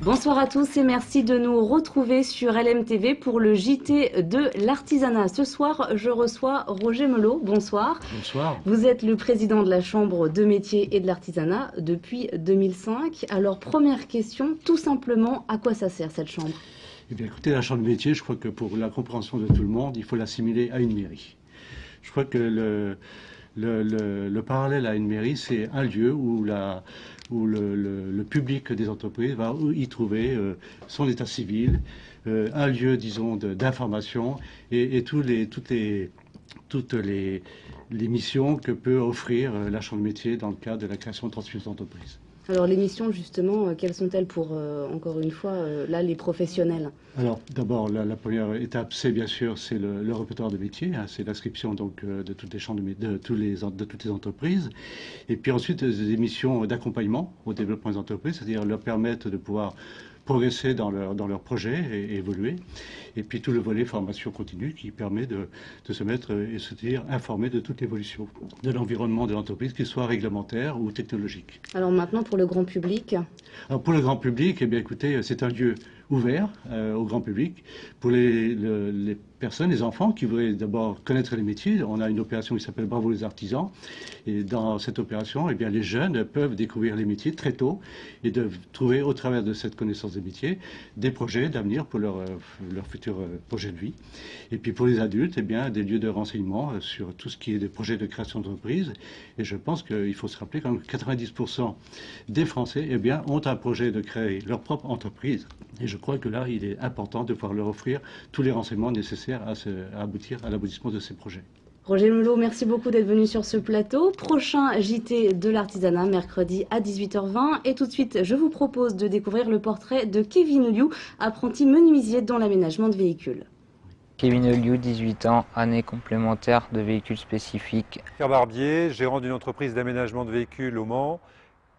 Bonsoir à tous et merci de nous retrouver sur LMTV pour le JT de l'artisanat. Ce soir, je reçois Roger Melot. Bonsoir. Bonsoir. Vous êtes le président de la Chambre de métiers et de l'artisanat depuis 2005. Alors, première question, tout simplement, à quoi ça sert cette chambre? Eh bien, écoutez, la Chambre de métiers, je crois que pour la compréhension de tout le monde, il faut l'assimiler à une mairie. Je crois que le parallèle à une mairie, c'est un lieu où le public des entreprises va y trouver son état civil, un lieu, disons, d'information et toutes les missions que peut offrir la Chambre de métiers dans le cadre de la création de transmission d'entreprise. Alors, les missions, justement, quelles sont-elles pour, encore une fois, là, les professionnels? Alors, d'abord, la première étape, c'est bien sûr, c'est le répertoire de métiers, hein, c'est l'inscription donc de toutes les chambres de toutes les entreprises. Et puis ensuite, des missions d'accompagnement au développement des entreprises, c'est-à-dire leur permettre de pouvoir progresser dans leur projet et évoluer. Et puis tout le volet formation continue qui permet de se mettre et se dire informé de toute l'évolution de l'environnement de l'entreprise, qu'il soit réglementaire ou technologique. Alors maintenant, pour le grand public? Alors pour le grand public, eh bien écoutez, c'est un lieu ouvert au grand public. Pour les personnes, les enfants qui voudraient d'abord connaître les métiers, on a une opération qui s'appelle Bravo les artisans. Et dans cette opération, eh bien, les jeunes peuvent découvrir les métiers très tôt et de trouver au travers de cette connaissance des métiers des projets d'avenir pour leur futur projet de vie. Et puis pour les adultes, eh bien, des lieux de renseignement sur tout ce qui est des projets de création d'entreprise. Et je pense qu'il faut se rappeler que 90% des Français eh bien, ont un projet de créer leur propre entreprise. Et je crois que là, il est important de pouvoir leur offrir tous les renseignements nécessaires à aboutir à l'aboutissement de ces projets. Roger Melot, merci beaucoup d'être venu sur ce plateau. Prochain JT de l'artisanat, mercredi à 18h20. Et tout de suite, je vous propose de découvrir le portrait de Kevin Liu, apprenti menuisier dans l'aménagement de véhicules. Kevin Liu, 18 ans, année complémentaire de véhicules spécifiques. Pierre Barbier, gérant d'une entreprise d'aménagement de véhicules au Mans,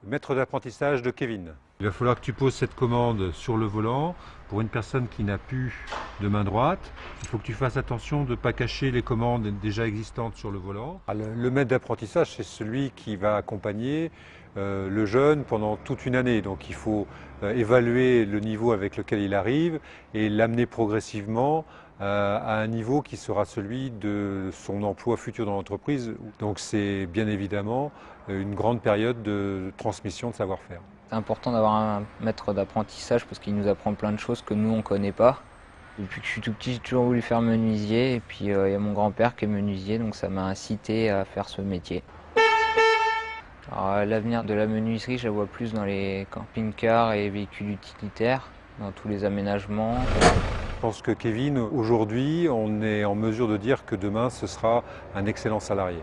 maître d'apprentissage de Kevin. Il va falloir que tu poses cette commande sur le volant. Pour une personne qui n'a plus de main droite, il faut que tu fasses attention de ne pas cacher les commandes déjà existantes sur le volant. Le maître d'apprentissage, c'est celui qui va accompagner le jeune pendant toute une année. Donc il faut évaluer le niveau avec lequel il arrive et l'amener progressivement à un niveau qui sera celui de son emploi futur dans l'entreprise. Donc c'est bien évidemment une grande période de transmission de savoir-faire. C'est important d'avoir un maître d'apprentissage parce qu'il nous apprend plein de choses que nous on ne connaît pas. Depuis que je suis tout petit, j'ai toujours voulu faire menuisier et puis il y a mon grand-père qui est menuisier, donc ça m'a incité à faire ce métier. L'avenir de la menuiserie, je la vois plus dans les camping-cars et véhicules utilitaires, dans tous les aménagements. Je pense que Kevin, aujourd'hui, on est en mesure de dire que demain, ce sera un excellent salarié.